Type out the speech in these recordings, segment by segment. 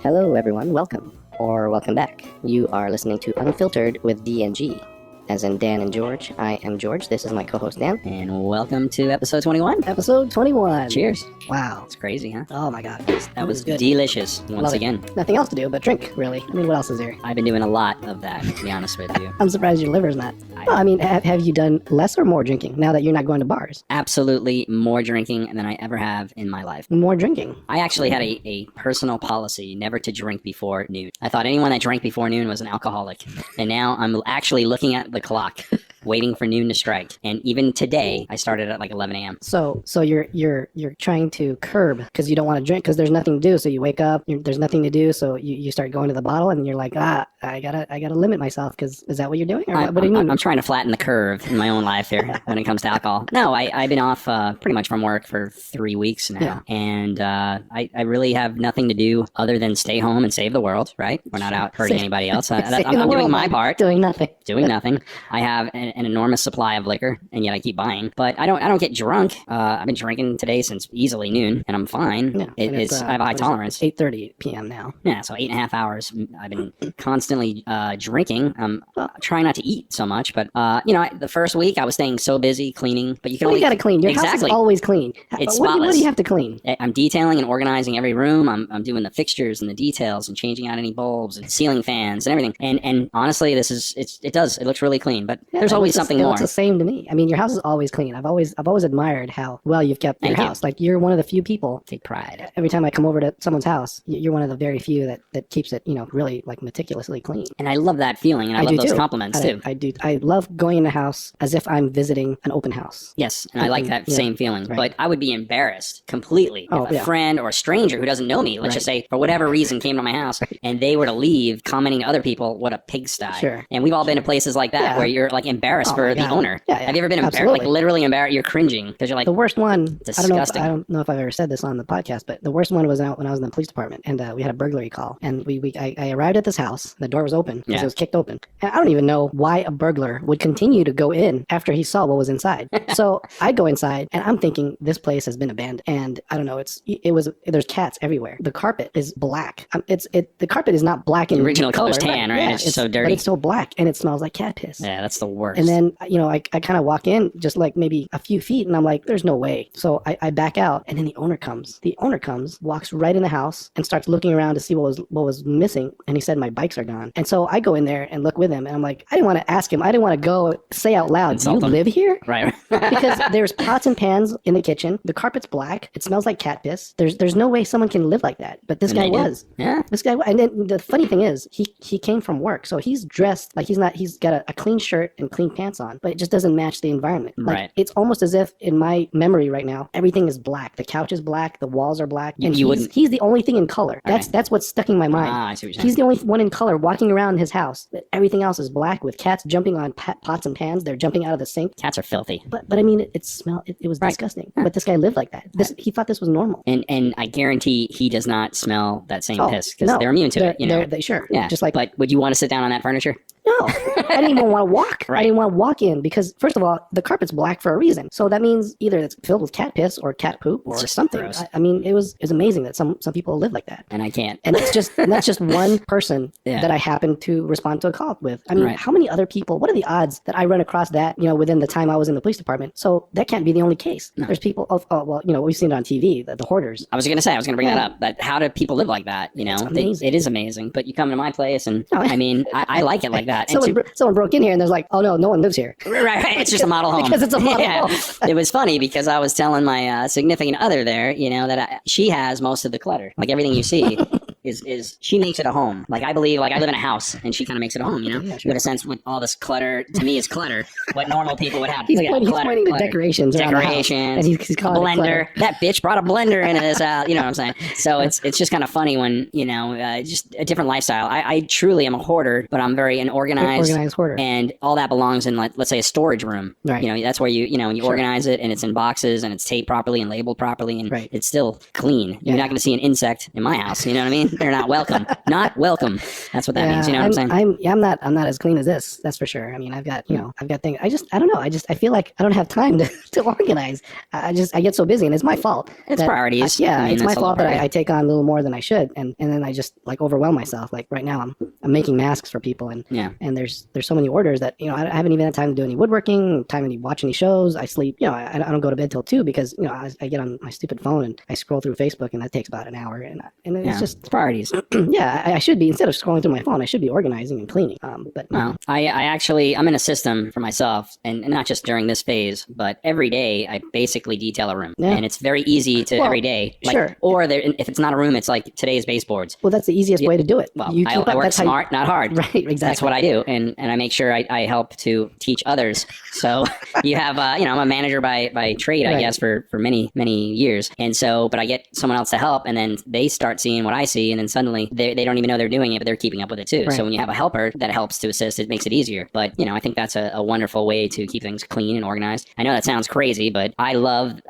Hello everyone, welcome, or welcome back. You are listening to Unfiltered with D and G. As in Dan and George, I am George, this is my co-host Dan. And welcome to episode 21. Episode 21. Cheers. Wow. It's crazy, huh? Oh my god. That was good. delicious once Love it. again. Nothing else to do but drink, really. I mean, what else is there? I've been doing a lot of that, to be honest with you. I'm surprised your liver's not. Well, I mean, have you done less or more drinking now that you're not going to bars? Absolutely more drinking than I ever have in my life. More drinking? I actually had a personal policy never to drink before noon. I thought anyone that drank before noon was an alcoholic. And now I'm actually looking at the clock, waiting for noon to strike. And even today, I started at like 11 a.m. So you're trying to curb because you don't want to drink because there's nothing to do. So you wake up, there's nothing to do. So you start going to the bottle and you're like, I gotta limit myself because is that what you're doing? Or what do you mean? I'm trying to flatten the curve in my own life here when it comes to alcohol. No, I've been off pretty much from work for 3 weeks now. Yeah. And I really have nothing to do other than stay home and save the world, right? We're not out hurting anybody else. I'm doing my part. Doing nothing. Doing nothing. I have an enormous supply of liquor, and yet I keep buying. But I don't get drunk. I've been drinking today since easily noon, and I'm fine. Yeah, I have a high tolerance. 8:30 p.m. now. Yeah, so 8.5 hours. I've been constantly drinking. I'm trying not to eat so much, but the first week I was staying so busy cleaning. But you can Well, only you gotta clean. Your house is always clean. It's what spotless. do you have to clean? I'm detailing and organizing every room. I'm doing the fixtures and the details and changing out any bulbs and ceiling fans and everything. And honestly, it looks really clean. But there's always something more. It's the same to me. I mean, your house is always clean. I've always admired how well you've kept your house. Like you're one of the few people. Take pride. Every time I come over to someone's house, you're one of the very few that keeps it, really like meticulously clean. And I love that feeling, and I love those too. compliments too. I do. I love going in the house as if I'm visiting an open house. Yes, and I like that same feeling. Right. But I would be embarrassed completely if a friend or a stranger who doesn't know me, let's just say, for whatever reason, came to my house and they were to leave commenting to other people, what a pigsty. Sure. And we've all been in places like that where you're like embarrassed for the owner. Yeah, Have you ever been embarrassed? Like literally embarrassed? You're cringing because you're like, the worst one. Disgusting. I don't know if I've ever said this on the podcast, but the worst one was out when I was in the police department, and we had a burglary call, and I arrived at this house. The door was open because it was kicked open, and I don't even know why a burglar would continue to go in after he saw what was inside. So I go inside, and I'm thinking this place has been abandoned, and I don't know. There's cats everywhere. The carpet is black. The carpet is not black in the original color. color's tan, right? Yeah, it's so dirty. But it's so black, and it smells like cat piss. Yeah, that's the worst. And then, I kind of walk in just like maybe a few feet, and I'm like, there's no way. So I back out, and then the owner comes. The owner comes, walks right in the house, and starts looking around to see what was missing. And he said, my bikes are gone. And so I go in there and look with him, and I'm like, I didn't want to ask him. I didn't want to go say out loud, do you live here? Right. Because there's pots and pans in the kitchen. The carpet's black. It smells like cat piss. There's no way someone can live like that. But this guy was. Yeah. This guy, and then the funny thing is, he came from work, so he's dressed like he's got a clean shirt and clean pants on, but it just doesn't match the environment. Like, right. It's almost as if in my memory right now, everything is black. The couch is black, the walls are black, and he's the only thing in color. That's what's stuck in my mind. I see what you're saying. He's the only one in color walking around his house. Everything else is black with cats jumping on pots and pans. They're jumping out of the sink. Cats are filthy. But I mean, it was disgusting. But this guy lived like that. He thought this was normal. And I guarantee he does not smell that same piss because they're immune to it. They sure. Yeah. Just like. But would you want to sit down on that furniture? No, I didn't even want to walk. Right. I didn't want to walk in because, first of all, the carpet's black for a reason. So that means either it's filled with cat piss or cat poop or something. I mean, it was amazing that some people live like that. And I can't. And that's just one person that I happened to respond to a call with. I mean, how many other people? What are the odds that I run across that? Within the time I was in the police department. So that can't be the only case. No. There's people. We've seen it on TV. The hoarders. I was going to bring that up. But how do people live like that? It's amazing. It is amazing. But you come to my place, and I mean, I like it like that. Someone broke in here and there's like, oh no one lives here. Right. It's just a model home. Because it's a model home. It was funny because I was telling my significant other there, that she has most of the clutter. Like everything you see is she makes it a home. Like I believe, like I live in a house and she kind of makes it a home, Yeah, sure. You have a sense with all this clutter, to me is clutter, what normal people would have. He's pointing to decorations. Decorations. And he's calling blender. Clutter. That bitch brought a blender into this, you know what I'm saying? So it's just kind of funny when, just a different lifestyle. I truly am a hoarder, but I'm very an organized hoarder. And all that belongs in, like, let's say a storage room. Right. That's where you organize it and it's in boxes and it's taped properly and labeled properly and it's still clean. You're not going to see an insect in my house. You know what I mean? They're not welcome. Not welcome. That's what that means. You know what I'm saying? I'm not as clean as this. That's for sure. I mean, I've got things. I don't know. I feel like I don't have time to organize. I get so busy, and it's my fault. It's priorities. I mean, it's my fault that I take on a little more than I should, and then I just like overwhelm myself. Like right now, I'm making masks for people, and there's so many orders that I haven't even had time to do any woodworking, time to watch any shows. I sleep. I don't go to bed till 2 because I get on my stupid phone and I scroll through Facebook, and that takes about an hour, and it's just priorities. I should be, instead of scrolling through my phone, I should be organizing and cleaning. But no, I'm in a system for myself, and not just during this phase, but every day I basically detail a room, and it's very easy to every day. Like, sure. Or if it's not a room, it's like today's baseboards. Well, that's the easiest way to do it. Well, I work smart, not hard. Right, exactly. That's what I do, and I make sure I help to teach others. So you have, I'm a manager by trade, I guess, for many years, and so, but I get someone else to help, and then they start seeing what I see, and then suddenly they don't even know they're doing it, but they're keeping up with it too. Right. So when you have a helper that helps to assist, it makes it easier. But I think that's a wonderful way to keep things clean and organized. I know that sounds crazy, but I love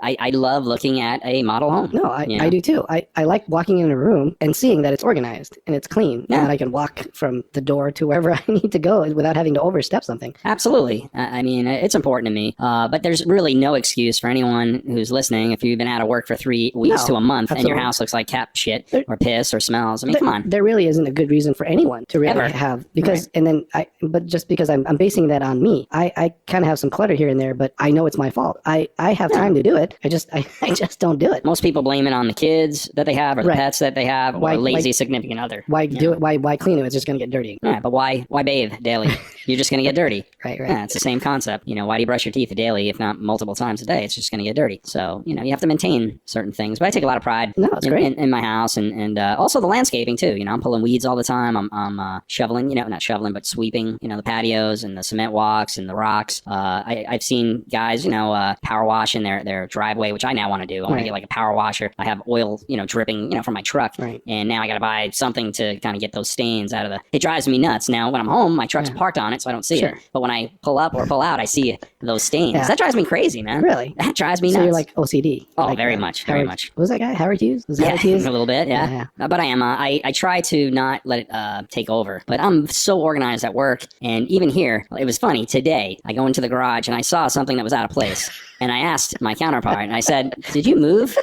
looking at a model home. No, I do too. I like walking in a room and seeing that it's organized and it's clean, and that I can walk from the door to wherever I need to go without having to overstep something. Absolutely. I mean, it's important to me. But there's really no excuse for anyone who's listening if you've been out of work for 3 weeks to a month and your house looks like cat shit or piss or smells. I mean, come on. There really isn't a good reason for anyone to really have, because, and then but just because I'm basing that on me, I kind of have some clutter here and there, but I know it's my fault. I have time to do it. I just don't do it. Most people blame it on the kids that they have or the pets that they have or a lazy significant other. Why do it? Why clean it? It's just going to get dirty. Yeah, but why bathe daily? You're just going to get dirty. Right. Yeah, it's the same concept. Why do you brush your teeth daily, if not multiple times a day? It's just going to get dirty. So, you have to maintain certain things. But I take a lot of pride in my house and also the landscaping too. I'm pulling weeds all the time. I'm shoveling, not shoveling, but sweeping, the patios and the cement walks and the rocks. I've seen guys, power wash in their driveway, which I now want to do. I want to get like a power washer. I have oil, dripping, from my truck. Right. And now I got to buy something to kind of get those stains out of it drives me nuts. Now, when I'm home, my truck's parked on it, so I don't see it. But when I pull up or pull out, I see those stains. Yeah. That drives me crazy, man. Really? That drives me nuts. So you're like OCD. Oh, like, very much. What was that guy? Howard Hughes? Was Howard Hughes? A little bit, yeah. But I am. I try to not let it take over. But I'm so organized at work. And even here, it was funny. Today, I go into the garage and I saw something that was out of place. And I asked my counterpart, and I said, "Did you move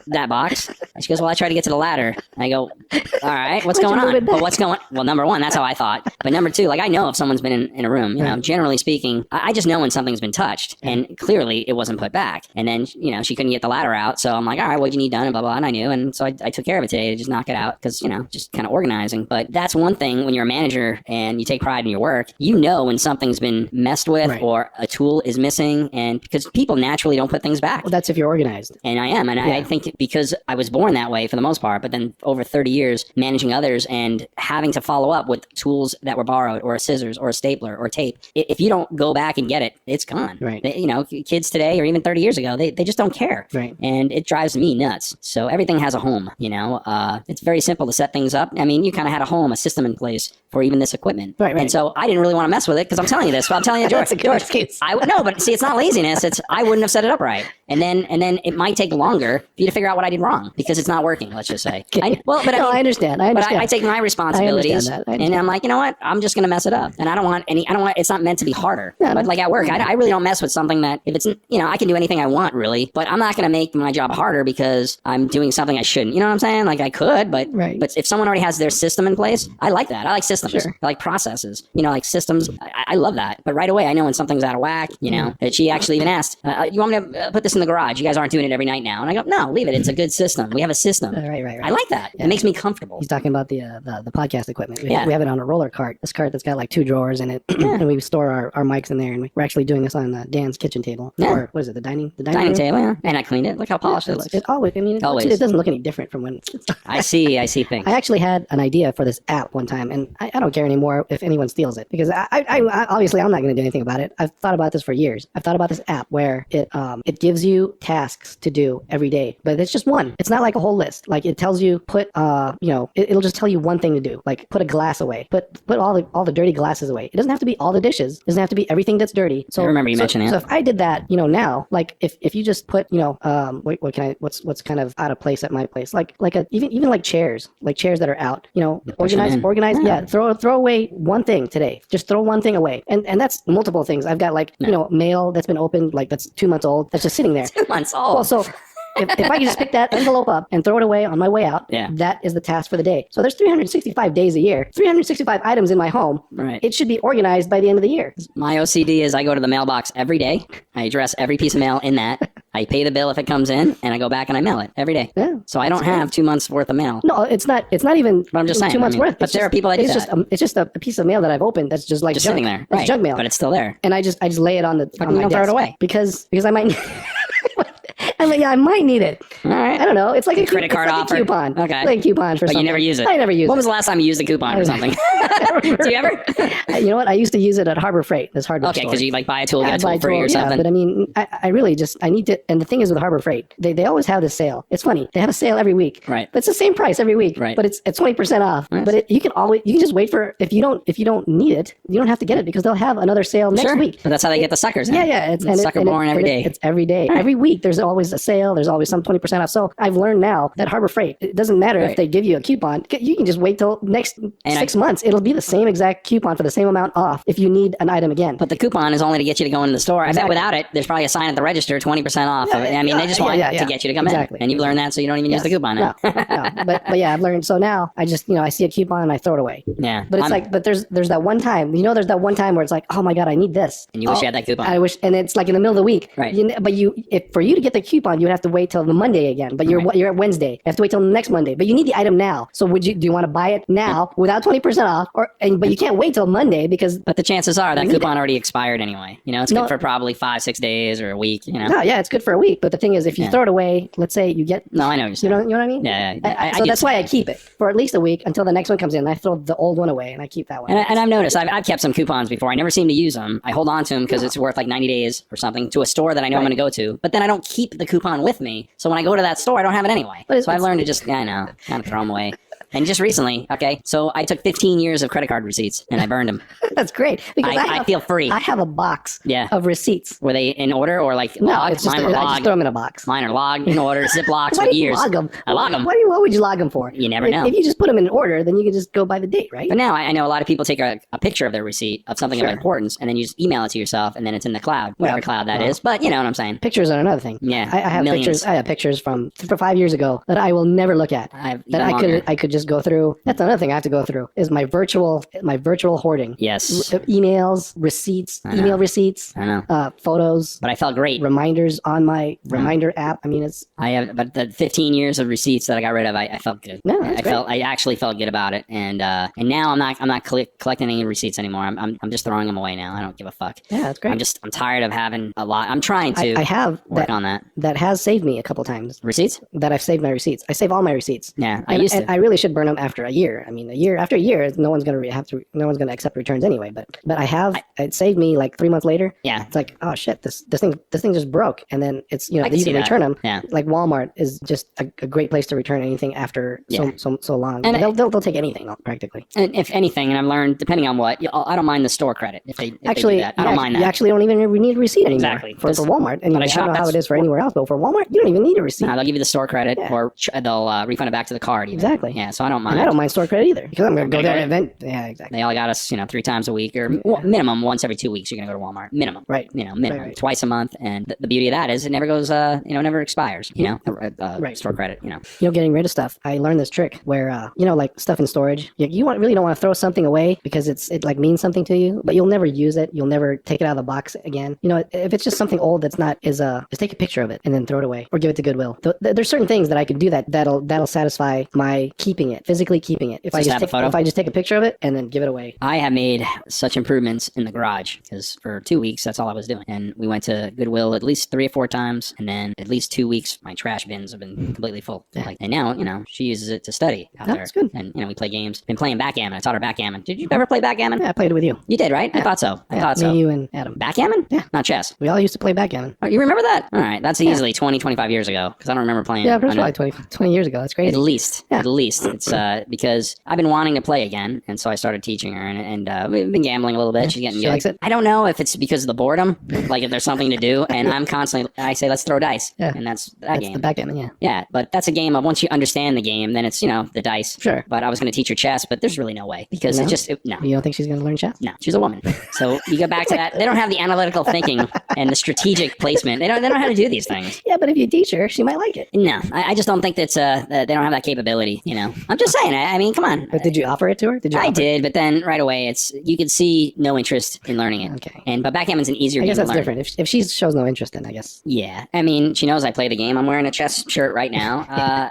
that box?" And she goes, "Well, I tried to get to the ladder." And I go, "All right, what's going on?" But what's going? Well, number one, that's how I thought. But number two, like I know if someone's been in a room, generally speaking, I just know when something's been touched, and clearly it wasn't put back. And then she couldn't get the ladder out, so I'm like, "All right, what do you need done?" And blah blah. And I knew, and so I took care of it today to just knock it out because just kind of organizing. But that's one thing when you're a manager and you take pride in your work, when something's been messed with or a tool is missing, and because people naturally don't put things back. Well, that's if you're organized. And I am. And I think because I was born that way for the most part, but then over 30 years managing others and having to follow up with tools that were borrowed or a scissors or a stapler or tape, if you don't go back and get it, it's gone. Right. Kids today or even 30 years ago, they just don't care. Right. And it drives me nuts. So everything has a home, It's very simple to set things up. I mean, you kind of had a system in place for even this equipment. Right. And so I didn't really want to mess with it because I'm telling you this. Well, I'm telling you, George. That's a good excuse. No, but see, it's not laziness. It's I wouldn't have set it up right. And then it might take longer for you to figure out what I did wrong because it's not working, let's just say. I understand. But I take my responsibilities and I'm like, you know what? I'm just going to mess it up. And it's not meant to be harder. No, but like at work, I really don't mess with something that if it's, I can do anything I want really, but I'm not going to make my job harder because I'm doing something I shouldn't. You know what I'm saying? Like I could, but if someone already has their system in place, I like that. I like systems. Sure. I like processes, like systems. I love that. But right away, I know when something's out of whack, that she actually even asked, you want me to put this in the garage? You guys aren't doing it every night now. And I go, no, leave it. It's a good system. We have a system. Right. I like that. Yeah. It makes me comfortable. He's talking about the podcast equipment. We have it on a roller cart. This cart that's got like 2 drawers in it. And we store our mics in there. And we're actually doing this on Dan's kitchen table. Yeah. Or what is it? The dining table. Yeah. And I cleaned it. Look how polished it looks. It doesn't look any different from when it's I see things. I actually had an idea for this app one time, and I don't care anymore if anyone steals it because I obviously I'm not going to do anything about it. I've thought about this for years. I've thought about this app where it gives you tasks to do every day, but it's just one. It's not like a whole list. Like it tells you it'll just tell you one thing to do. Like put a glass away. Put all the dirty glasses away. It doesn't have to be all the dishes. It doesn't have to be everything that's dirty. So I remember you mentioning it. So if I did that, now, like if you just put what's kind of out of place at my place, like even like chairs. chairs that are out. Push 'em in. Organize. Yeah, throw away one thing today. Just throw one thing away, and that's multiple things. I've got mail that's been opened, that's 2 months old, that's just sitting there. 2 months old. Well, so if I can just pick that envelope up and throw it away on my way out, that is the task for the day. So there's 365 days a year, 365 items in my home. Right. It should be organized by the end of the year. My OCD is I go to the mailbox every day. I address every piece of mail in that. I pay the bill if it comes in, and I go back and I mail it every day. Yeah, so I don't have 2 months worth of mail. No, it's not even But I'm just saying, 2 months worth. But there are people that do that. It's just a piece of mail that I've opened that's just just junk. sitting there. It's junk mail. But it's still there. And I just lay it on my don't throw it desk. away? Because I might I might need it. All right. I don't know. It's like a credit card offer. A coupon. Okay. Like a coupon for But something. you never use it. I never use it. When was the last time you used a coupon for something? Do you ever? You know what? I used to use it at Harbor Freight. This hardware store. Okay, because you buy a tool, get a buy tool free or something. But I mean, I really I need to. And the thing is with Harbor Freight, they always have this sale. It's funny. They have a sale every week. Right. But it's the same price every week. Right. But it's 20% off. Nice. But you can just wait for if you don't need it, you don't have to get it because they'll have another sale next week. But that's how they get the suckers in. Yeah. It's sucker born every day. It's every day. Right. Every week there's always a sale. There's always some 20% off. So I've learned now that Harbor Freight, it doesn't matter if they give you a coupon. You can just wait till next 6 months. It'll be the same exact coupon for the same amount off if you need an item again. But the coupon is only to get you to go into the store. Exactly. I bet without it, there's probably a sign at the register, 20% off. I mean, they just want to get you to come in. And you've learned that, so you don't even use the coupon now. No. But yeah, I've learned. So now I just, I see a coupon and I throw it away. Yeah. But it's but there's that one time, there's that one time where it's like, oh my God, I need this. And you wish you had that coupon. I wish, and it's like in the middle of the week. Right. But for you to get the coupon, you would have to wait till the Monday again. But you're at Wednesday. You have to wait till the next Monday. But you need the item now. So do you want to buy it now without 20% off? But you can't wait till Monday because. But the chances are that coupon already expired anyway. It's good for probably 5-6 days or a week. No, yeah, it's good for a week. But the thing is, if you throw it away, let's say you get. No, I know what you're saying. You know what I mean? Yeah. So that's why I keep it for at least a week until the next one comes in. I throw the old one away and I keep that one. And I've noticed I've kept some coupons before. I never seem to use them. I hold on to them because it's worth like 90 days or something to a store that I know I'm going to go to. But then I don't keep the coupon with me. So when I go to that store, I don't have it anyway. So I've learned to just, kind of throw them away. And just recently, so I took 15 years of credit card receipts and I burned them. That's great. Because I feel free. I have a box of receipts. Were they in order or like no, log? It's just, Mine were log. I just throw them in a box. Mine are logged in order, Ziplocs Why with do you years. log them? I log them. What would you log them for? You never know. If you just put them in order, then you can just go by the date, right? But now I know a lot of people take a picture of their receipt of something of importance and then you just email it to yourself and then it's in the cloud, whatever cloud that is. But you know what I'm saying. Pictures are another thing. Yeah, I have millions. pictures. I have pictures from 5 years ago that I will never look at. I could just go through. That's another thing I have to go through is my virtual hoarding. Yes. Emails, receipts, email receipts, photos. But I felt great. Reminders on my reminder app. I mean, but the 15 years of receipts that I got rid of, I felt good. No, that's great. I actually felt good about it. And now I'm not collecting any receipts anymore. I'm just throwing them away now. I don't give a fuck. Yeah, that's great. I'm tired of having a lot. I'm trying to. I have work on that. That has saved me a couple times. Receipts? That I've saved my receipts. I save all my receipts. Yeah, I used to. I really should burn them after a year. I mean, after a year, no one's gonna accept returns anyway. But it saved me like 3 months later. Yeah, it's like, oh shit, this thing just broke, and then it's you can return them. Yeah, like Walmart is just a great place to return anything after so long. And they'll take anything practically. And if anything, and I've learned depending on what, I don't mind the store credit if they do that. I don't mind that. You actually don't even need a receipt anymore. Exactly. For Walmart. And I don't know how it is for anywhere else, but for Walmart, you don't even need a receipt. No, they'll give you the store credit or they'll refund it back to the card. Even. Exactly. Yeah, so I don't mind. And I don't mind store credit either because I'm going to go there and event. Yeah, exactly. They all got us, 3 times a week or minimum once every 2 weeks. You're going to go to Walmart. Minimum. Right. Minimum. Right. Twice a month. And the beauty of that is it never goes, never expires, store credit, Getting rid of stuff. I learned this trick where, like stuff in storage, you really don't want to throw something away because it like means something to you, but you'll never use it. You'll never take it out of the box again. If it's just something old that's not, just take a picture of it and then throw it away or give it to Goodwill. There's certain things that I could do that'll satisfy my physically keeping it. If I just take a picture of it and then give it away. I have made such improvements in the garage because for 2 weeks, that's all I was doing. And we went to Goodwill at least 3 or 4 times. And then at least 2 weeks, my trash bins have been completely full. Yeah. And now, she uses it to study out there. That's good. And, we play games. Been playing backgammon. I taught her backgammon. Did you ever play backgammon? Yeah, I played it with you. You did, right? Yeah. I thought so. Me, you, and Adam. Backgammon? Yeah. Not chess. We all used to play backgammon. Oh, you remember that? All right. That's easily 20, 25 years ago because I don't remember playing. Yeah, probably 20 years ago. That's crazy. At least. It's because I've been wanting to play again, and so I started teaching her, and we've been gambling a little bit. She's getting She likes it? I don't know if it's because of the boredom, like if there's something to do, and I say, let's throw dice, and that's game. The backgammon, yeah. Yeah, but that's a game of once you understand the game, then it's, the dice. Sure. But I was going to teach her chess, but there's really no way because no. You don't think she's going to learn chess? No, she's a woman. So you go back to that. They don't have the analytical thinking and the strategic placement. They don't know how to do these things. Yeah, but if you teach her, she might like it. No, I just don't think that's they don't have that capability. I'm just saying. I mean, come on. But did you offer it to her? I did, but then right away, you could see no interest in learning it. Okay. But backgammon's an easier game to learn. I guess that's different. If she shows no interest, then I guess. Yeah, I mean, she knows I play the game. I'm wearing a chess shirt right now.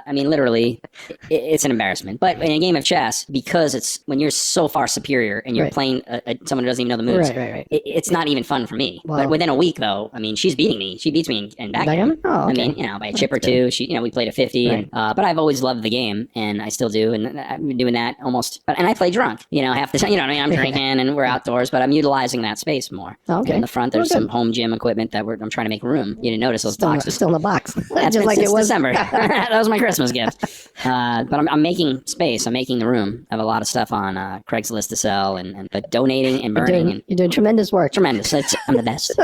I mean, literally, it's an embarrassment. But in a game of chess, because it's when you're so far superior and you're playing someone who doesn't even know the moves, right. It's not even fun for me. Well, but within a week, though, I mean, she's beating me. She beats me in backgammon. Oh, okay. I mean, by a chip or two. We played a 50. Right. But I've always loved the game, and I still do. And I've been doing that almost. And I play drunk. Half the time. What I mean? I'm drinking, and we're outdoors, but I'm utilizing that space more. Oh, okay. In the front, there's some home gym equipment that I'm trying to make room. You didn't notice those boxes. Still in the box. That's just like it was December. That was my Christmas gift. But I'm making space. I'm making the room. I have a lot of stuff on Craigslist to sell, but donating and burning. You're doing tremendous work. Tremendous. I'm the best.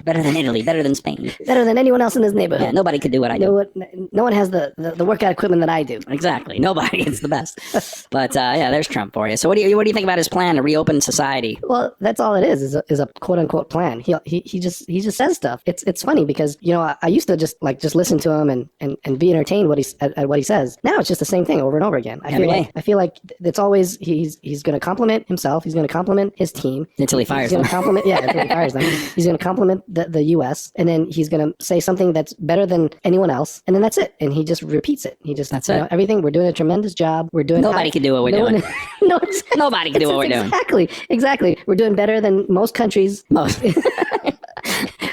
Better than Italy. Better than Spain. Better than anyone else in this neighborhood. Yeah, nobody could do what I do. No one has the workout equipment that I do. Exactly. Nobody. It's the best. But there's Trump for you. So what do you think about his plan to reopen society? Well, that's all it is a quote unquote plan. He just says stuff. It's funny because I used to just listen to him and be entertained at what he says. Now it's just the same thing over and over again. I feel like it's always he's going to compliment himself. He's going to compliment his team until he fires them. Until he fires them. He's going to compliment the U.S. and then he's going to say something that's better than anyone else, and then that's it. And he just repeats it. That's it. Everything. We're doing a tremendous job. We're doing. Nobody can do what we're doing. No, nobody can do what we're doing. Exactly. We're doing better than most countries.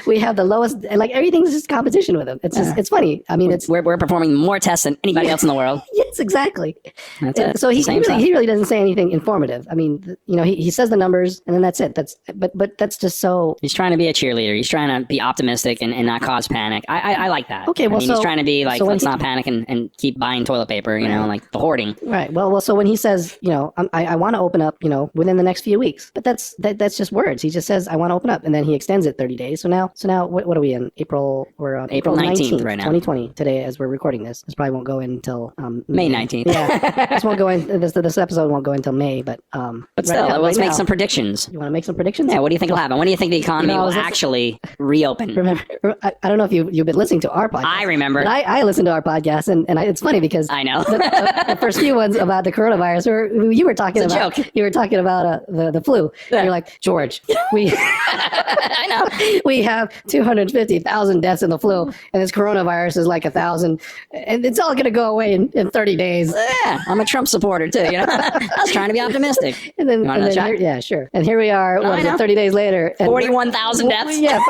We have the lowest, everything's just competition with him. It's just, it's funny. I mean, we're performing more tests than anybody else in the world. Yes, exactly. That's it. So he really doesn't say anything informative. I mean, he says the numbers and then that's it. But that's just so. He's trying to be a cheerleader. He's trying to be optimistic and not cause panic. I like that. Okay, well, he's trying to be let's not panic and keep buying toilet paper. Like the hoarding. Right. Well. So when he says, I want to open up, within the next few weeks, but that's just words. He just says I want to open up, and then he extends it 30 days. So now what are we in? April? We're on April 19th right now. 2020 today as we're recording this. This probably won't go in until May 19th. Yeah, this won't go in. This episode won't go until May. But still, let's make some predictions. You want to make some predictions? Yeah. What do you think will happen? When do you think the economy will actually reopen? Remember, I don't know if you've been listening to our podcast. I remember. But I listened to our podcast, and it's funny because I know the first few ones about the coronavirus. You were talking about joke. You were talking about the flu. Yeah. You're like, George, I know we have 250,000 deaths in the flu, and this coronavirus is like 1,000, and it's all going to go away in 30 days. Yeah, I'm a Trump supporter too. I was trying to be optimistic. And then yeah, sure. And here we are. 30 days later? 41,000 deaths. Yeah,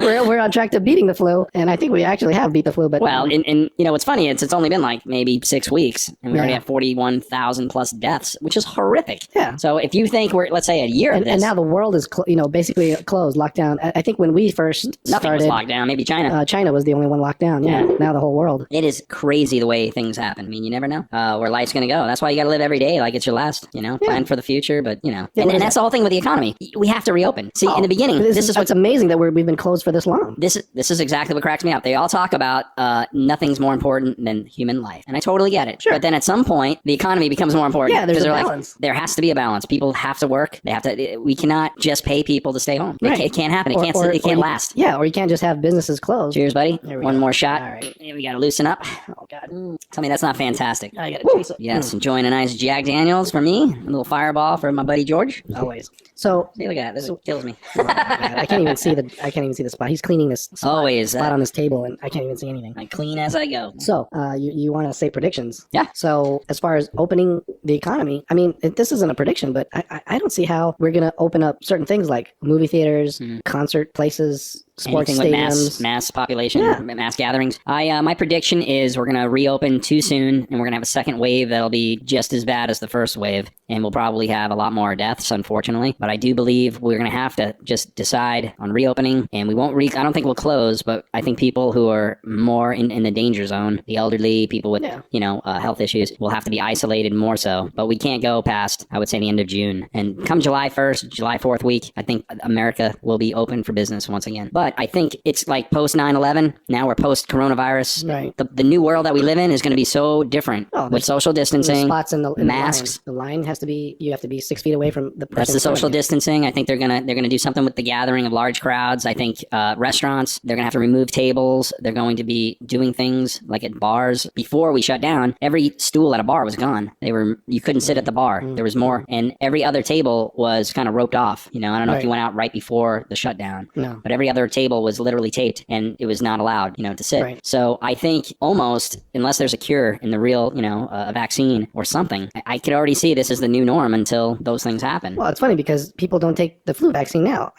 we're on track to beating the flu, and I think we actually have beat the flu. But what's funny? It's only been maybe 6 weeks, and we already have 41,000 plus deaths, which is horrific. Yeah. So if you think we're, let's say, a year of this, and now the world is basically closed, locked down. I think when we first nothing was locked down. Maybe China. China was the only one locked down. Yeah. Now the whole world. It is crazy the way things happen. I mean, you never know where life's going to go. That's why you got to live every day like it's your last. Plan for the future. But and that's the whole thing with the economy. We have to reopen. See, in the beginning, this is what's amazing that we've been closed for this long. This is exactly what cracks me up. They all talk about nothing's more important than human life, and I totally get it. Sure. But then at some point, the economy becomes more important. Yeah, there's a balance. There has to be a balance. People have to work. They have to. We cannot just pay people to stay home. Right. It can't happen. It can't last. Yeah, or you can't just have businesses closed. Cheers, buddy. One more shot. All right. We got to loosen up. Oh, God. Tell me that's not fantastic. I got to chase it. Yes, enjoying a nice Jack Daniels for me. A little Fireball for my buddy George. Always. So see, look at that. This kills me. Oh, I can't even see the spot. He's cleaning this spot on this table, and I can't even see anything. I clean as I go. So you want to say predictions? Yeah. So as far as opening the economy, I mean, this isn't a prediction, but I don't see how we're going to open up certain things like movie theaters, concert places, sports anything stadiums. with mass population, mass gatherings. My prediction is we're going to reopen too soon, and we're going to have a second wave that'll be just as bad as the first wave, and we'll probably have a lot more deaths, unfortunately. But I do believe we're going to have to just decide on reopening, and we won't I don't think we'll close, but I think people who are more in the danger zone, the elderly, people with health issues, will have to be isolated more so. But we can't go past, I would say, the end of June. And come July 1st, July 4th week, I think America will be open for business once again. But I think it's like post 9/11. Now we're post coronavirus. Right. The new world that we live in is going to be so different with social distancing, spots in the masks. The line has to be, you have to be 6 feet away from the person. That's the social distancing. I think they're gonna do something with the gathering of large crowds. I think restaurants, they're gonna have to remove tables. They're going to be doing things like at bars. Before we shut down, every stool at a bar was gone. You couldn't sit at the bar. There was more, and every other table was kind of roped off. I don't know if you went out right before the shutdown. No. But every other table was literally taped, and it was not allowed, to sit. Right. So I think almost, unless there's a cure in the real, a vaccine or something, I could already see this is the new norm until those things happen. Well, it's funny because people don't take the flu vaccine now.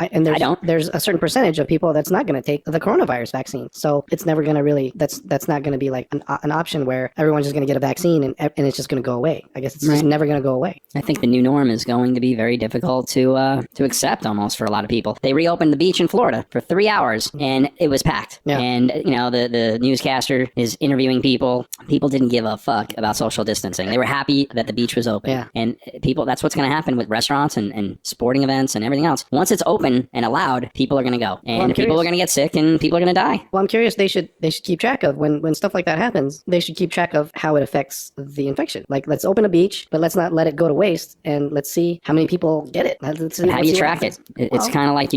There's a certain percentage of people that's not going to take the coronavirus vaccine. So it's never going to really, that's not going to be like an option where everyone's just going to get a vaccine and it's just going to go away. I guess it's just never going to go away. I think the new norm is going to be very difficult to accept almost for a lot of people. They reopened the beach in Florida for 3 hours and it was packed. Yeah. And, the newscaster is interviewing people. People didn't give a fuck about social distancing. They were happy that the beach was open. Yeah. And that's what's going to happen with restaurants and sporting events and everything else. Once it's open and allowed, people are going to go. And people are going to get sick and people are going to die. Well, I'm curious, they should keep track of when stuff like that happens, they should keep track of how it affects the infection. Like, let's open a beach, but let's not let it go to waste, and let's see how many people get it. How do you track it? It's kind of like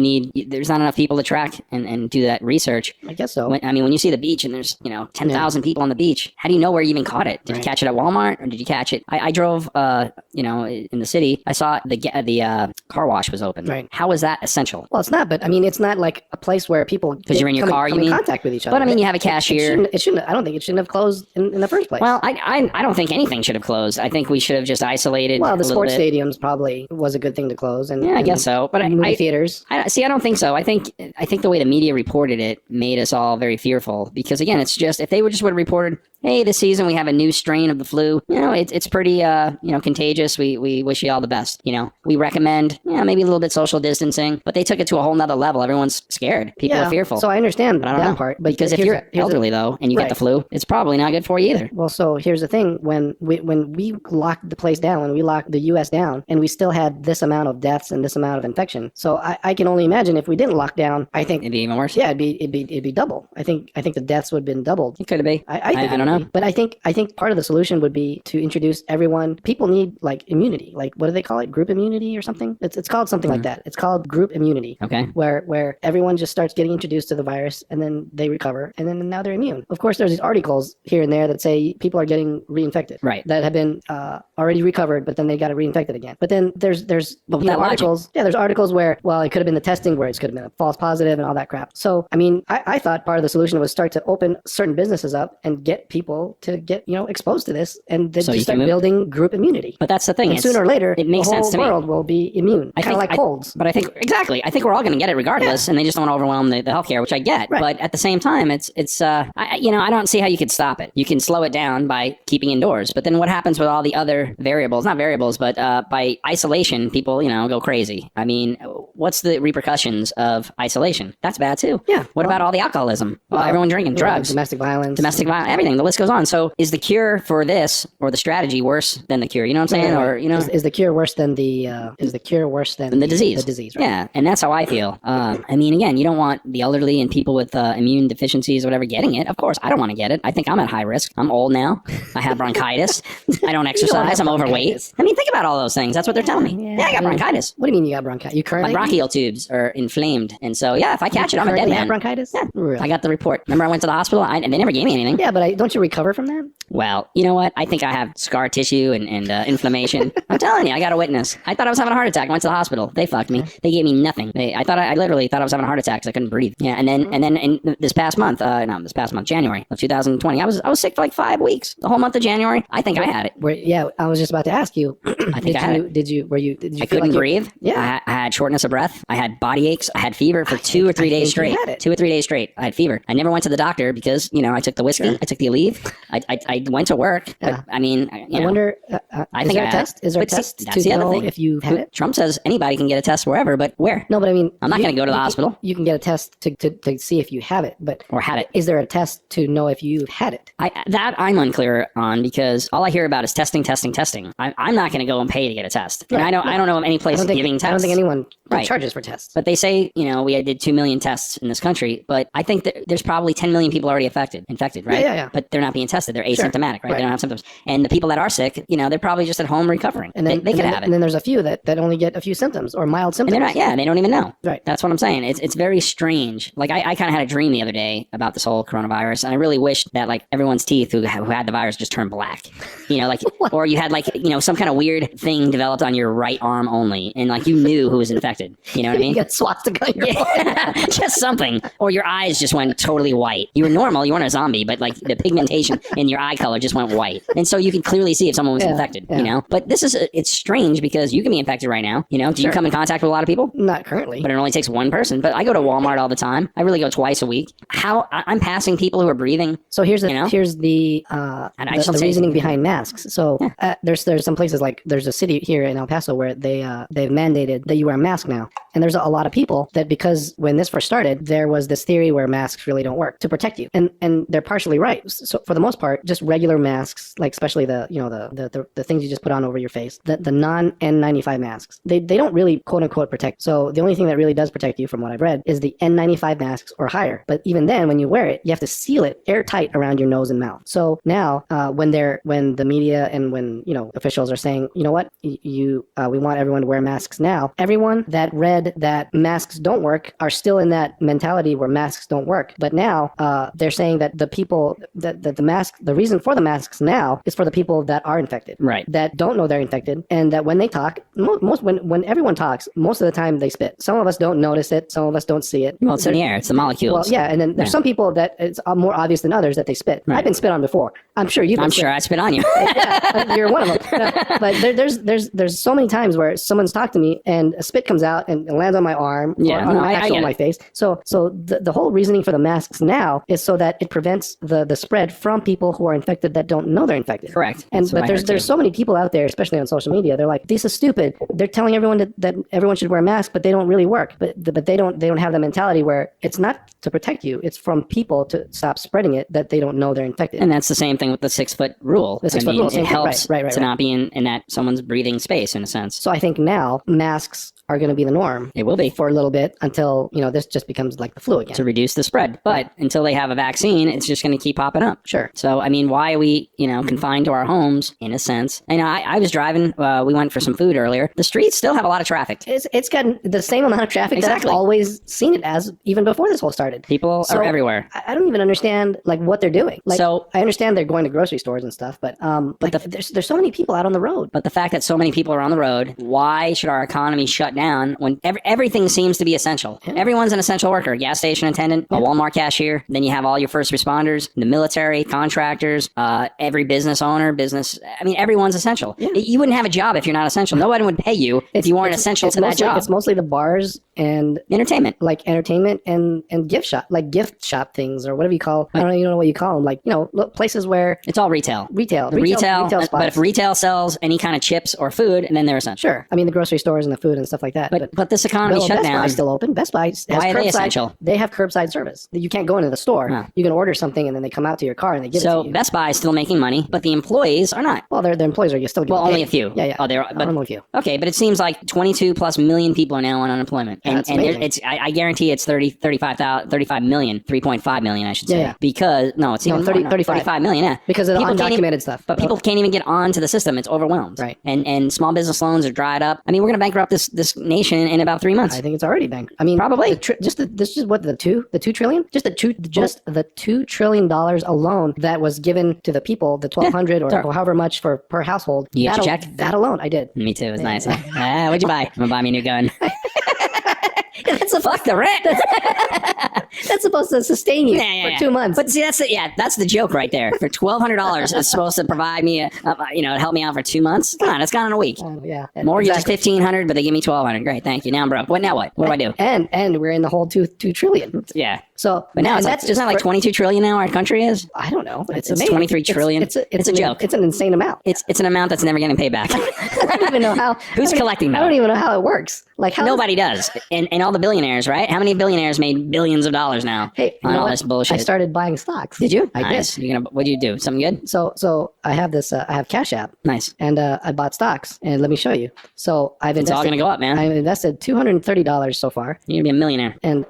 there's not enough people to track and do that research. I guess so. When you see the beach and there's, 10,000 people on the beach, how do you know where you even caught it? Did you catch it at Walmart or did you catch it? I drove, in the city. I saw the car wash was open. Right. How is that essential? Well, it's not, but it's not like a place where people because you're in your car, come in contact with each other. But you have a cashier. It shouldn't. I don't think it shouldn't have closed in the first place. Well, I don't think anything should have closed. I think we should have just isolated. Well, the sports stadiums probably was a good thing to close, and I guess so. But movie theaters. I don't think so. I think the way the media reported it made us all very fearful because again, it's just if they would have reported, hey, this season we have a new strain of the flu. It's pretty contagious. We wish you all the best. We recommend maybe a little bit social distancing, but they took it to a whole nother level. Everyone's scared. People are fearful. So I understand that part, but because if you're elderly though and you get the flu, it's probably not good for you either. Well, so here's the thing: when we locked the place down, when we locked the U.S. down, and we still had this amount of deaths and this amount of infection. So I can only imagine if we didn't lock down, I think it'd be even worse. Yeah, it'd be double. I think the deaths would have been doubled. It could have been. I don't know. But I think part of the solution would be to introduce everyone. People need like immunity. Like, what do they call it? Group immunity or something? It's called something like that. It's called group immunity. Okay. Where everyone just starts getting introduced to the virus and then they recover and then now they're immune. Of course, there's these articles here and there that say people are getting reinfected. Right. That have been already recovered, but then they got reinfected again. But then there's articles. Yeah, there's articles where it could have been the testing where it could have been a false positive and all that crap. So I thought part of the solution was start to open certain businesses up and get people to get exposed to this and then just start building group immunity. But that's the thing. And sooner or later, it makes sense to me. The whole world will be immune. Kind of like colds. But I think we're all going to get it regardless, and they just don't want to overwhelm the healthcare, which I get. Right. But at the same time, it's I don't see how you could stop it. You can slow it down by keeping indoors, but then what happens with all the other variables? Not variables, but by isolation, people go crazy. I mean, what's the repercussions of isolation? That's bad too. Yeah. What about all the alcoholism? Everyone drinking drugs, domestic violence, everything. The list goes on. So is the cure for this or the strategy worse than the cure? You know what I'm saying? Or is the cure worse than the disease? The disease, right? Yeah, and that's how I feel. Again, you don't want the elderly and people with immune deficiencies or whatever getting it. Of course, I don't want to get it. I think I'm at high risk. I'm old now. I have bronchitis. I don't exercise. I'm overweight. I mean, think about all those things. That's what they're telling me. Yeah, I got bronchitis. What do you mean you got bronchitis? You currently? My bronchial tubes are inflamed, and so if I catch it, I'm a dead man. Have bronchitis? Yeah, really? I got the report. Remember, I went to the hospital and they never gave me anything. Yeah, but you recover from that? Well, you know what? I think I have scar tissue and inflammation. I'm telling you, I got a witness. I thought I was having a heart attack. I went to the hospital. They fucked me. They gave me nothing. I literally thought I was having a heart attack because I couldn't breathe. Yeah, and then in this past month, January of 2020, I was sick for like 5 weeks. The whole month of January, I think I had it. I was just about to ask you. I think I had it. Did you I couldn't breathe. Yeah. I had shortness of breath. I had body aches. I had fever for 2 or 3 days straight. 2 or 3 days straight. I had fever. I never went to the doctor because, I took the whiskey. I took the Aleve. I went to work. Yeah. But, I mean, I wonder, I think there a test? Is there a test to know if you had it? Trump says anybody can get a test wherever, but where? No, but I mean, I'm not going to go to the hospital. You can get a test to see if you have it, or had it. Is there a test to know if you've had it? I'm unclear on, because all I hear about is testing. I'm not going to go and pay to get a test. Right. And I don't know of any place giving tests. I don't think anyone charges for tests. But they say, we did 2 million tests in this country, but I think that there's probably 10 million people already infected, right? Yeah. But they're not being tested. They're asymptomatic, right? They don't have symptoms. And the people that are sick, they're probably just at home recovering. And then they could have it. And then there's a few that only get a few symptoms or mild symptoms. And they're not, they don't even know. Right. That's what I'm saying. It's very strange. Like I kind of had a dream the other day about this whole coronavirus, and I really wished that like everyone's teeth who had the virus just turned black. Or you had some kind of weird thing developed on your right arm only, and like you knew who was infected. You know what I mean? You got swastika on your arm. Just something. Or your eyes just went totally white. You were normal, you weren't a zombie, but like the pigmentation in your eye color just went white. And so you could clearly see if someone was infected, But it's strange because you can be infected right now, Do you come in contact with a lot of people? Not currently. But it only takes one person. But I go to Walmart all the time. I really go twice a week. I'm passing people who are breathing. So here's the reasoning behind masks. So there's some places, like there's a city here in El Paso where they've mandated that you wear a mask now. And there's a lot of people that, because when this first started, there was this theory where masks really don't work to protect you. And they're partially right. So for the most part, just regular masks, like especially the things you just put on over your face, the non-N95 masks, they don't really quote unquote protect. So the only thing that really does protect you, from what I've read, is the N95 masks or higher. But even then, when you wear it, you have to seal it airtight around your nose and mouth. So now, when the media and when officials are saying, you know what, we want everyone to wear masks now, everyone that read that masks don't work are still in that mentality where masks don't work. But now they're saying that the people that the reason for the masks now is for the people that are infected, right? That don't know they're infected, and that when they talk, when everyone talks, most of the time they spit. Some of us don't notice it. Some of us don't see it. Well, it's in the air. It's the molecules. Well, yeah, and then there's some people that it's more obvious than others that they spit. Right. I've been spit on before. I'm sure you've. I'm sure I spit on you. Yeah, you're one of them. But there's so many times where someone's talked to me and a spit comes out and lands on my arm or on my face. So the whole reasoning for the masks now is so that it prevents the spread from people who are infected that don't know they're infected. Correct. But there's so many people out there, especially on social media. They're like, this is stupid. They're telling everyone that everyone should wear masks, but they don't really work. But they don't have the mentality where it's not to protect you. It's from people to stop spreading it that they don't know they're infected. And that's the same thing with the 6-foot rule. The 6-foot rule. It helps to not be in that someone's breathing space, in a sense. So I think now masks are going to be the norm. It will be for a little bit until this just becomes like the flu again, to reduce the spread. But until they have a vaccine, it's just going to keep popping up. Sure. So I mean, why are we confined to our homes, in a sense? And I was driving. We went for some food earlier. The streets still have a lot of traffic. It's gotten the same amount of traffic that I've always seen it as, even before this whole started. People are everywhere. I don't even understand what they're doing. So I understand they're going to grocery stores and stuff, but there's so many people out on the road. But the fact that so many people are on the road, why should our economy shut down when everything seems to be essential? Yeah. Everyone's an essential worker. A gas station attendant, a Walmart cashier. Then you have all your first responders, the military, contractors, every business owner, everyone's essential. Yeah. You wouldn't have a job if you're not essential. Nobody would pay you if you weren't essential to that job. It's mostly the bars and entertainment, and gift shop things, or whatever you call. I don't even know what you call them. Places where it's all retail. Retail But if retail sells any kind of chips or food, and then they're essential. Sure. I mean, the grocery stores and the food and stuff like that. But this economy shut Best down. Buy's still open. Best Buy has Why are they curbside. essential? They have curbside service. You can't go into the store. No. You can order something and then they come out to your car and they give it to you. So Best Buy is still making money, but the employees are not. Well, their employees are still getting paid. Only a few. Yeah. Oh, only a few. Okay, but it seems like 22 plus million people are now on unemployment. And I guarantee it's 35 million, 3.5 million, I should say. Yeah. Because, no, it's even 35 million, yeah. Because of the undocumented stuff. But people can't even get onto the system. It's overwhelmed. Right. And small business loans are dried up. I mean, we're going to bankrupt this nation in about 3 months. I think it's already bankrupt. I mean, probably. The $2 trillion? Just the $2 trillion alone loan that was given to the people, the $1,200 or however much per household. You got your check? That alone, I did. Me too. It was nice. What'd you buy? I'm gonna buy me a new gun. That's Fuck the rent. That's supposed to sustain you for 2 months. But see, that's the joke right there. For $1,200, it's supposed to provide me, help me out for 2 months. Come on, it's gone in a week. Yeah. Mortgage is $1,500, but they give me $1,200. Great, thank you. Now I'm broke. Now what? What do I do? And we're in the whole $2 trillion. Yeah. So, but now isn't that like 22 trillion now our country is? I don't know. But it's 23 trillion. It's a joke. It's an insane amount. It's an amount that's never getting paid back. I don't even know how. Who's collecting that? I don't even know how it works. Like how nobody does. And all the billionaires, right? How many billionaires made billions of dollars now? Hey, on all this bullshit. I started buying stocks. Did you? I did. What'd you do? Something good? So I have this. I have Cash App. Nice. And I bought stocks. And let me show you. So it's all gonna go up, man. I've invested $230 so far. You're gonna be a millionaire. And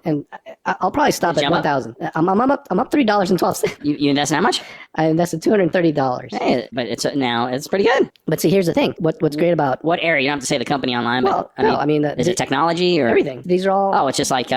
I'll probably stop at 1,000. I'm up $3.12. You invested how much? I invested $230. Hey, but it's pretty good. But see, here's the thing. What's great about what area? You don't have to say the company online. Well, but, is it technology or everything? These are all. Oh, it's just like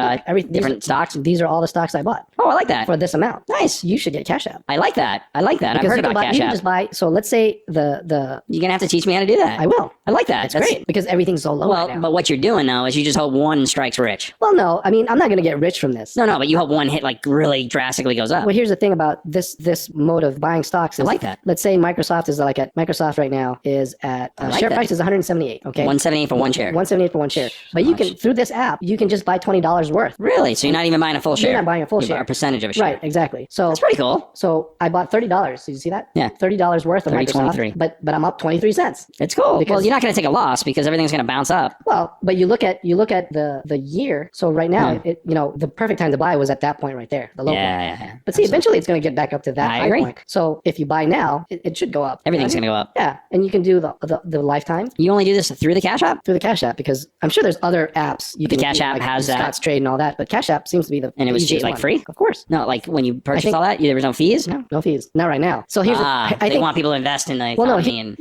different stocks. These are all the stocks I bought. Oh, I like that. For this amount. Nice. You should get Cash App. I like that. I've heard about Cash App. You can just buy. So let's say the. You're gonna have to teach me how to do that. I will. I like that. That's great because everything's so low. Well, right now. but what you're doing though is you just hope one strikes rich. Well, no, I mean I'm not gonna get rich from this. No, but you hope one hit like really drastically goes up. Well, here's the thing about this mode of buying stocks. Is, I like that. Let's say Microsoft is like at Microsoft right now is at share price is 178. Okay. 178 for one share. 178 for one share. But you can through this app you can just buy $20 worth. Really? So you're not even buying a full share. You're not buying a full share. A percentage of a share. Right. Exactly. So that's pretty cool. So I bought $30. Did you see that? Yeah. $30 worth of Microsoft. 23. But I'm up 23 cents. It's cool. Well, you're not going to take a loss because everything's going to bounce up. Well, but you look at the year. So right now, the perfect time to buy was at that point right there, the low point. Yeah. But see, eventually it's going to get back up to that high agree. point. So if you buy now, it should go up. Everything's going to go up. Yeah, and you can do the lifetime. You only do this through the Cash App? Through the Cash App because I'm sure there's other apps. The Cash App has that. Scott's Trade and all that, but Cash App seems to be the and it was easiest like one. free? Of course. No, like when you purchased all that, there was no fees? No fees. Not right now. So here's I they think, want people to invest in the economy.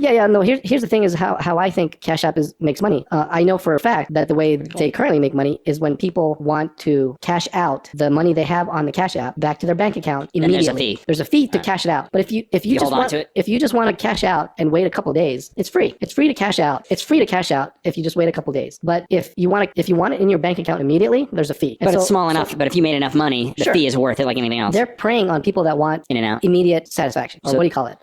Here's the thing is how I think Cash App makes money. I know for a fact that the way they currently make money is when people want to cash out the money they have on the Cash App back to their bank account immediately. There's a fee to cash it out. But if you just want to cash out and wait a couple days, it's free. It's free to cash out. It's free to cash out if you just wait a couple days. But if you want it in your bank account immediately, there's a fee. But it's small enough. But if you made enough money, the fee is worth it like anything else. They're preying on people that want in and out immediate satisfaction. Or what do you call it?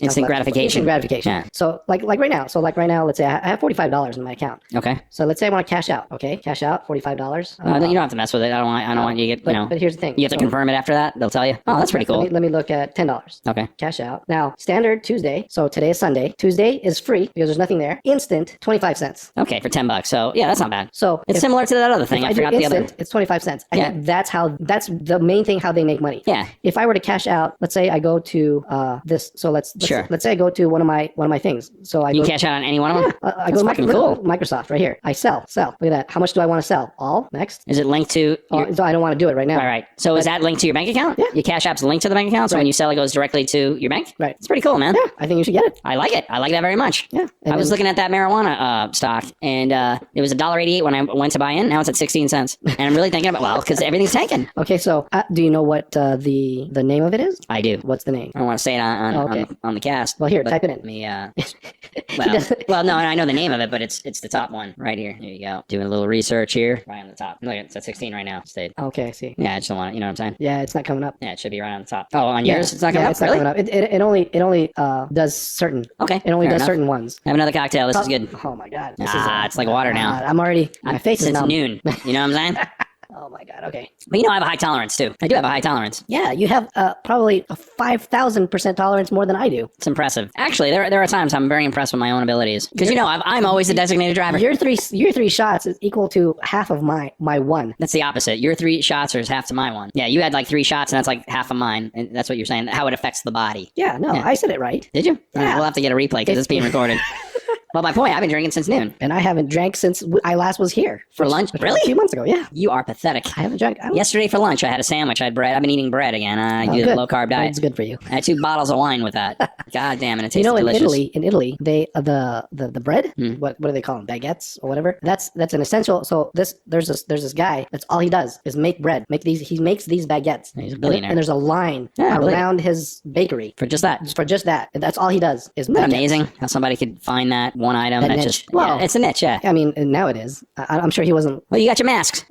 Instant gratification. Instant gratification. Yeah. So like right now. So like right now, let's say I have $45 in my account. Okay. So let's say I want to cash out. Okay, cash out $45. You don't have to mess with it. I don't want you to get. But here's the thing. You have to confirm it after that. They'll tell you. Oh, that's pretty cool. Let me look at $10. Okay. Cash out. Now standard Tuesday. So today is Sunday. Tuesday is free because there's nothing there. Instant 25 cents. Okay, for $10. So yeah, that's not bad. So it's similar to that other thing. I forgot instant, the other. It's 25 cents. I think that's the main thing how they make money. Yeah. If I were to cash out, let's say I go to this. So let's say I go to one of my things. So you cash out on any one of them. I go to Microsoft right here. I sell. Look at that. How much do I want to sell? All next. Is it linked to? So I don't want to do it right now. All right. So is that linked to your bank account? Yeah. Your Cash App's linked to the bank account. So when you sell, it goes directly to your bank. Right. It's pretty cool, man. Yeah. I think you should get it. I like it. I like that very much. Yeah. I was looking at that marijuana stock, and it was $1.88 when I went to buy in. Now it's at 16 cents, and I'm really thinking about because everything's tanking. Okay. So do you know what the name of it is? I do. What's the name? I don't want to say it on the cast. Well, here, type it in. Let me. No, I know the name of it, but it's the top one right here. Here you go. Doing a little research here. Right on the top. Look, it's at 16 right now. Stayed. Okay, I see. Yeah, I just don't want it. You know what I'm saying? Yeah, it's not coming up. Yeah, it should be right on the top. Oh, on yours, it's not coming up. It's not coming up. It only does certain. Okay. It only does certain ones. Have another cocktail. This is good. Oh my god. It's like water now. I'm already. My face is numb. It's noon. You know what I'm saying? Oh my god. Okay. But I have a high tolerance too. I do have a high tolerance. Yeah, you have probably a 5,000% tolerance more than I do. It's impressive. Actually, there are times I'm very impressed with my own abilities because I'm always the designated driver. Your three shots is equal to half of my one. That's the opposite. Your 3 shots is half to my 1. Yeah, you had like 3 shots and that's like half of mine. And that's what you're saying. How it affects the body. Yeah. No, I said it right. Did you? Yeah. We'll have to get a replay because it's being recorded. Well, my point, I've been drinking since noon. And I haven't drank since I last was here. For lunch? Really? A few months ago, yeah. You are pathetic. I haven't drank. Yesterday for lunch, I had a sandwich. I had bread. I've been eating bread again. I do a low-carb diet. It's good for you. I had 2 bottles of wine with that. God damn, and it tastes You know, delicious. in Italy, they the bread, what do they call them? Baguettes or whatever. That's an essential. So there's this guy. That's all he does is make bread. He makes these baguettes. He's a billionaire. And there's a line around his bakery For just that. for just that. That's all he does is Isn't that baguettes. amazing how somebody could find that one item that's niche. just, Well, it's a niche, yeah. I mean, and now it is. I'm sure he wasn't. Well, you got your masks.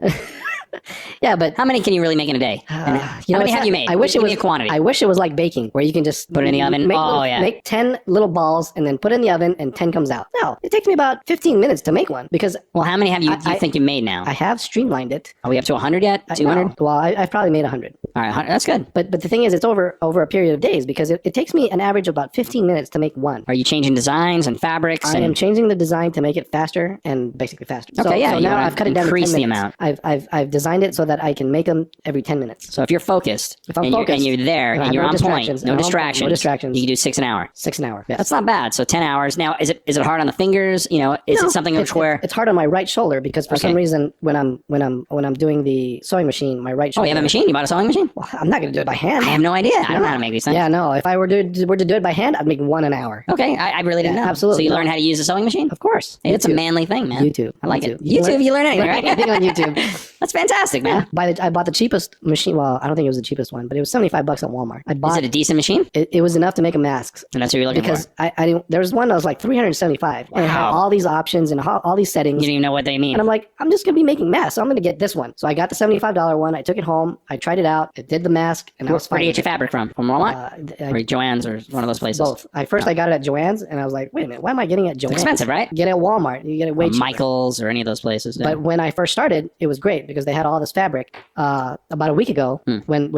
Yeah, but How many can you really make in a day? How many have you made? I wish Give it me was a quantity. I wish it was like baking, where you can just Put it in the oven? Make 10 little balls and then put it in the oven, and 10 comes out. No, it takes me about 15 minutes to make one because Well, how many have you think you made now? I have streamlined it. Are we up to 100 yet? 200? No. Well, I've probably made 100. All right, 100. That's good. But the thing is, it's over a period of days because it takes me an average of about 15 minutes to make one. Are you changing designs and fabrics? I am changing the design to make it faster and basically faster. Okay, yeah, So you now wanna I've cut it down to 10 increase the minutes. amount. I've designed it so that I can make them every 10 minutes. So if you're focused, If I'm and focused, you're there, and I and have you're no on point, distractions, no and distractions, no distractions. you can do 6 an hour. 6 an hour. Yes. That's not bad. So 10 hours. Now, is it hard on the fingers? You know, is it something where? It's hard on my right shoulder because for some reason when I'm doing the sewing machine, my right Oh, shoulder. you have a machine? You bought a sewing machine? Well, I'm not going to do it by hand. I have no idea. I don't know how to make these things. Yeah, no. If I were to do it by hand, I'd make 1 an hour. Okay, I really didn't know. absolutely. So you learned how to use a sewing machine? Of course. Hey, it's a YouTube. manly thing, man. YouTube. I like it. YouTube. YouTube, you learn anything, right? Anything on YouTube. That's fantastic, man. I bought the cheapest machine. Well, I don't think it was the cheapest one, but it was $75 at Walmart. I Is bought it a decent machine? it was enough to make a mask. And that's what you're looking Because for. I didn't, there was one that was like $375 and it had Wow. all these options and all these settings. You don't even know what they mean. And I'm like, I'm just gonna be making masks, so I'm gonna get this one. So I got the $75 one. I took it home. I tried it out. It did the mask, and I was Where fine. do you get your fabric from? From Walmart? I- Or Joann's or one of those places? both. I got it at Joann's, and I was like, wait a minute, why am I getting it at Joann's? Expensive, right? Get it at Walmart. You get it way cheaper. Michael's or any of those places. Yeah. But when I first started, it was great because they had all this fabric. About a week ago, when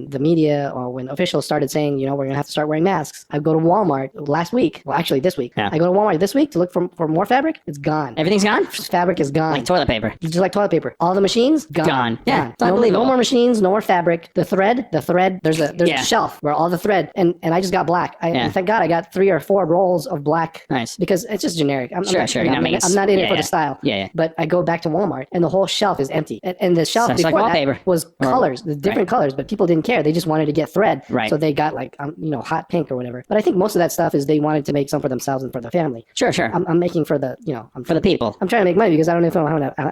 the media or when officials started saying, you know, we're gonna have to start wearing masks, I go to Walmart last week. Well, actually this week. Yeah. I go to Walmart this week to look for more fabric. It's gone. Everything's gone? Fabric is gone. Like toilet paper. Just like toilet paper. All the machines gone. Gone. Yeah, it's No unbelievable. more machines. No more fabric. The thread. There's Yeah. a shelf where all the thread and I just got black. Yeah. Thank God I got 3 or 4 rolls of black. Nice. Because it's just generic. Sure. You're not making I'm not in it for yeah. the style. Yeah. But I go back to Walmart and the whole shelf is empty. And the shelf So it's like before wallpaper. that was colors, the different colors, but people didn't care. They just wanted to get thread. Right. So they got like hot pink or whatever. But I think most of that stuff is they wanted to make some for themselves and for the family. Sure. I'm making for the For the people. I'm trying to make money because I don't know if I'm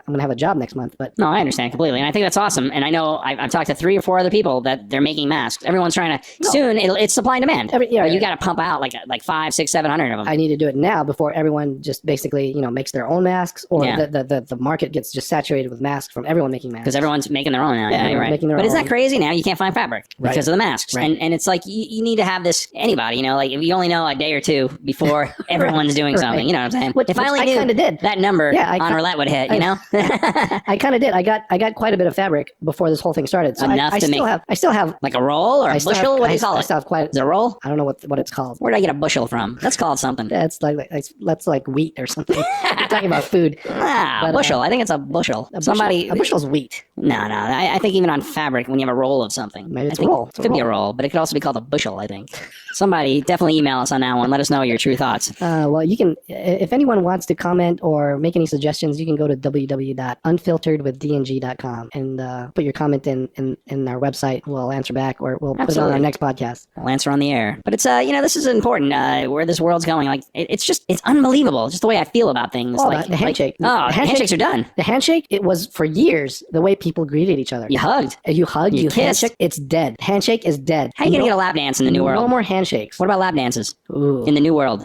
gonna have a job next month. But No, I understand completely. And I think that's awesome. And I know I've talked to 3 or 4 other people that they're making masks. Everyone's trying to, soon it's supply and demand. But you got to pump out like 5, 6, 700 of them. I need to do it now before everyone just basically makes their own masks or Yeah. the market gets just saturated with masks from everyone making masks. Because everyone's making their own now. Yeah, you're everyone's right. making their But isn't own. that crazy? Now you can't find fabric Right. because of the masks. Right. And it's like you need to have this, anybody, like if you only know a day or 2 before everyone's doing something, Right. you know what I'm saying? Which if I only I knew kinda did. that number Yeah, on roulette would hit, you know? I kind of did. I got quite a bit of fabric before this whole thing started. So Enough I to still make- have. I still have. Like a roll or a I still bushel? have, What do you call I it? still have quite. Is it a roll? I don't know what it's called. Where did I get a bushel from? That's called something. That's like wheat or something. We're talking about food. But, Bushel. I think it's a bushel. A bushel's wheat. No. I think even on fabric, when you have a roll of something, Maybe it's I a think roll. It's It a could be a roll. roll, but it could also be called a bushel. I think. Somebody definitely email us on that one. Let us know your true thoughts. Well, you can. If anyone wants to comment or make any suggestions, you can go to www.unfilteredwithdng.com and put your comment in our website. We'll answer back, or we'll put it on Absolutely. our next podcast. We'll answer on the air. But it's this is important. Where this world's going, like it's unbelievable. Just the way I feel about things. Oh, like the handshake. the handshakes are done. The handshake. It was for years the way people greeted each other. You hugged. You hug. You kissed. handshake. It's dead. Handshake is dead. How are you gonna get a lap dance in the new world? No more handshakes. What about lap dances Ooh. in the new world?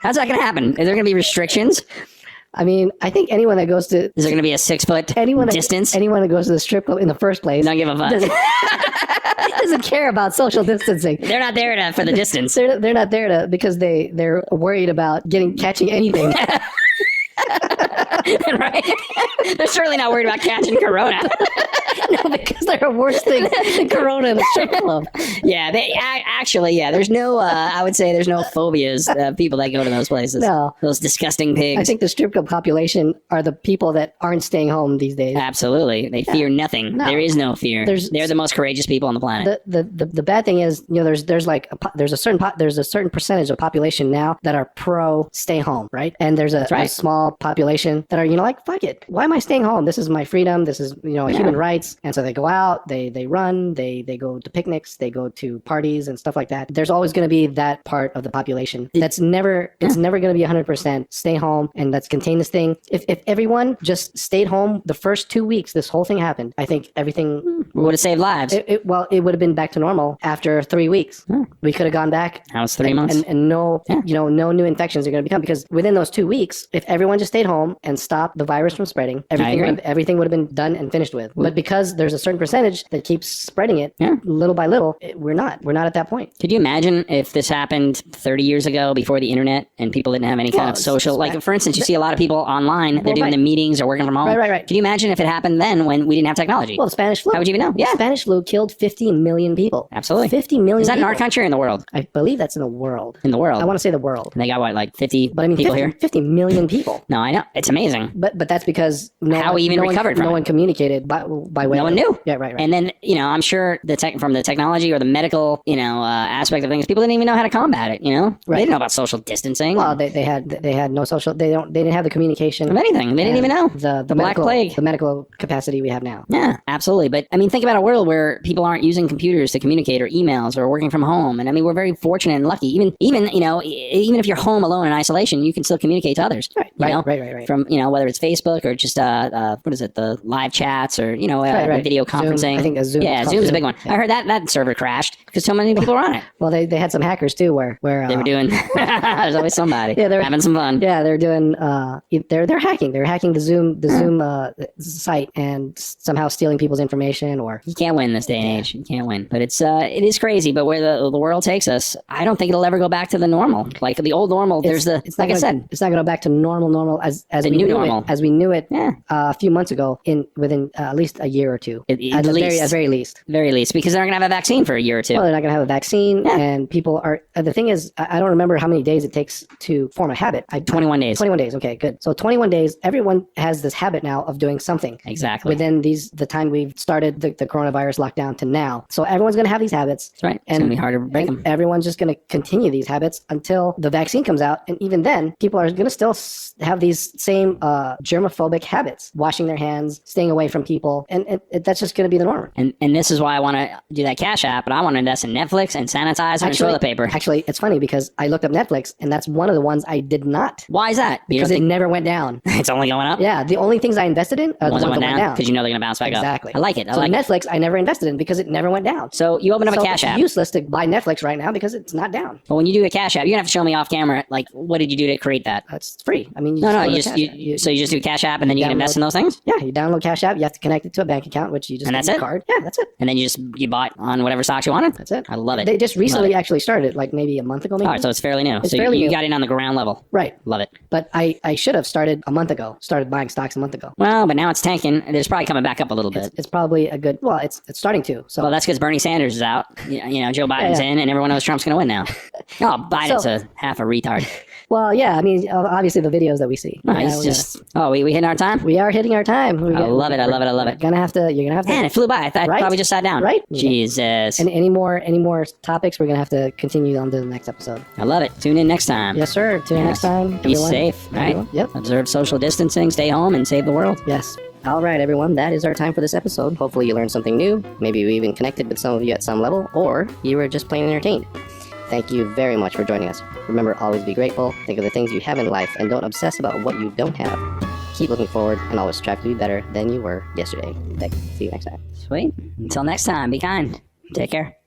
How's that gonna happen? Is there gonna be restrictions? I mean, I think anyone that goes to Is there gonna be a 6-foot distance, anyone that goes to the strip club in the first place, Don't give a fuck. doesn't care about social distancing. They're not there for the distance. They're not there because they're worried about catching anything. Right? They're certainly not worried about catching corona. No, because there are worse things than corona in the strip club. Yeah, there's no, I would say there's no phobias, people that go to those places. No. Those disgusting pigs. I think the strip club population are the people that aren't staying home these days. Absolutely. They fear nothing. No. There is no fear. They're the most courageous people on the planet. The bad thing is, there's a certain percentage of population now that are pro stay home, right? And there's a small population that are, like, fuck it. Why am I staying home? This is my freedom. This is, human rights. And so they go out, they run, they go to picnics, they go to parties and stuff like that. There's always going to be that part of the population that's never, it's never going to be 100% stay home and let's contain this thing. If everyone just stayed home the first 2 weeks this whole thing happened, I think everything would have saved lives. It would have been back to normal after 3 weeks. We could have gone back. That was 3 months. And no, no new infections are going to become, because within those 2 weeks, if everyone just stayed home and stopped the virus from spreading, everything would have been done and finished with. But because there's a certain percentage that keeps spreading it little by little, we're not at that point. Could you imagine if this happened 30 years ago before the internet and people didn't have any kind of social, like, for instance, you see a lot of people online, they're doing the meetings or working from home. Right. Could you imagine if it happened then when we didn't have technology? Well, the Spanish flu. How would you even know? Yeah. The Spanish flu killed 50 million people. Absolutely. 50 million Is that people. in our country or in the world? I believe that's in the world. In the world. I want to say the world. And they got, what, like 50 But I mean, people 50, here? 50 million people. No, I know. It's amazing. But that's because how we even recovered from it. No one communicated by way. No one knew. Yeah, right. And then, I'm sure from the technology or the medical, aspect of things, people didn't even know how to combat it, Right. They didn't know about social distancing. Well, they had no social, they didn't have the communication. Of anything. They didn't even know. The Black Plague. The medical capacity we have now. Yeah, absolutely. But I mean, think about a world where people aren't using computers to communicate or emails or working from home. And I mean, we're very fortunate and lucky. Even if you're home alone in isolation, you can still communicate to others. Right. From, whether it's Facebook or just, what is it, the live chats or, video conferencing. Zoom. I think Zoom. Yeah, Zoom's a big one. Yeah. I heard that server crashed because so many people were on it. Well, they had some hackers too where they were doing, there's always somebody they're having some fun. Yeah, they're doing, they're hacking. They're hacking the Zoom site and somehow stealing people's information. Or you can't win this day and age. You can't win. But it is crazy. But where the world takes us, I don't think it'll ever go back to the normal. Like the old normal. It's not going to go back to normal as we knew it a few months ago within at least a year or two. At very least. Very least, because they're not going to have a vaccine for a year or two. Well, they're not going to have a vaccine, and people are. The thing is, I don't remember how many days it takes to form a habit. 21 days. 21 days. Okay, good. So 21 days. Everyone has this habit now of doing something. Exactly. Within the time we've started the coronavirus lockdown to now. So everyone's going to have these habits. That's right. It's going to be harder to break them. Everyone's just going to continue these habits until the vaccine comes out, and even then, people are going to still have these same germophobic habits, washing their hands, staying away from people, and that's just going to be the norm. And this is why I want to do that Cash App, but I want to invest in Netflix and sanitizer and toilet paper. Actually, it's funny because I looked up Netflix, and that's one of the ones I did not. Why is that? Because it never went down. It's only going up? Yeah, the only things I invested in are the ones that went down. Because they're going to bounce back up. Exactly. I like it. Netflix, I never invested in because it never went down. So you open up a Cash App. It's useless to buy Netflix right now because it's not down. But when you do a Cash App, you're going to have to show me off camera, like, what did you do to create that? It's free. I mean, you just do Cash App and then you can invest in those things? Yeah, you download Cash App, you have to connect it to a bank account, which you just get your card. Yeah, that's it. And then you bought on whatever stocks you wanted? That's it. I love it. They just recently actually started, like maybe a month ago. Maybe. All right, so it's fairly new. It's fairly new. You got in on the ground level. Right. Love it. But I should have started a month ago. Started buying stocks a month ago. Well, but now it's tanking. It's probably coming back up a little bit. It's probably a good. Well, it's starting to. So. Well, that's because Bernie Sanders is out. Joe Biden's in, and everyone knows Trump's going to win now. Biden's half a retard. Well, yeah. I mean, obviously the videos that we see. We hitting our time? We are hitting our time. I love it. You're gonna have to. Man, it flew by. I thought we just sat down. Right. Jesus. And any more topics, we're gonna have to continue on to the next episode. I love it. Tune in next time. Yes, sir. Tune in next time. Be safe. Right. Yep. Observe social distancing. Stay home and save the world. Yes. All right, everyone, that is our time for this episode. Hopefully you learned something new. Maybe we even connected with some of you at some level, or you were just plain entertained. Thank you very much for joining us. Remember, always be grateful, think of the things you have in life, and don't obsess about what you don't have. Keep looking forward, and always strive to be better than you were yesterday. See you next time. Sweet. Until next time, be kind. Take care.